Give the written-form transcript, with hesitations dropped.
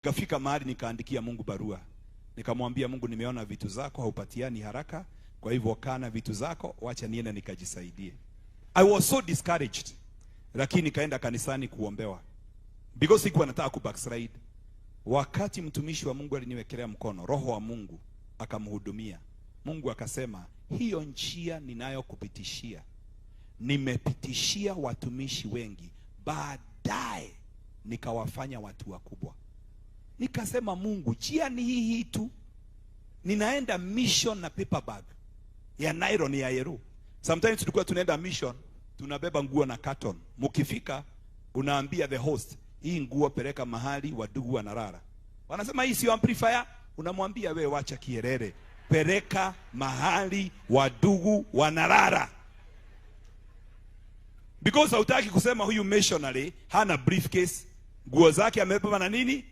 Nikafika mahali nikaandikia Mungu barua. Nikamwambia Mungu, nimeona vitu zako haupatiani haraka, kwa hivyo kana vitu zako, wacha niende nikajisaidie. I was so discouraged. Lakini nikaenda kanisani kuombewa. Because sikuwa nataka kubackslide. Wakati mtumishi wa Mungu aliniwekelea mkono, Roho wa Mungu akamhudumia. Mungu akasema, hiyo njia ninayokupitishia nimepitishia watumishi wengi, baadaye nikawafanya watu wakubwa. Nikasema, Mungu, njia ni hii tu. Ninaenda mission na paper bag ya nylon ya yellow. Sometimes tulikuwa tunaenda mission, tunabeba nguo na carton. Mukifika unaambia the host, hii nguo peleka mahali wadugu wanalala. Wanasema hii sio amplifier. Unamwambia, wewe wacha kierere, peleka mahali wadugu wanalala. Because hautaki kusema huyu missionary hana briefcase, nguo zake amebeba na nini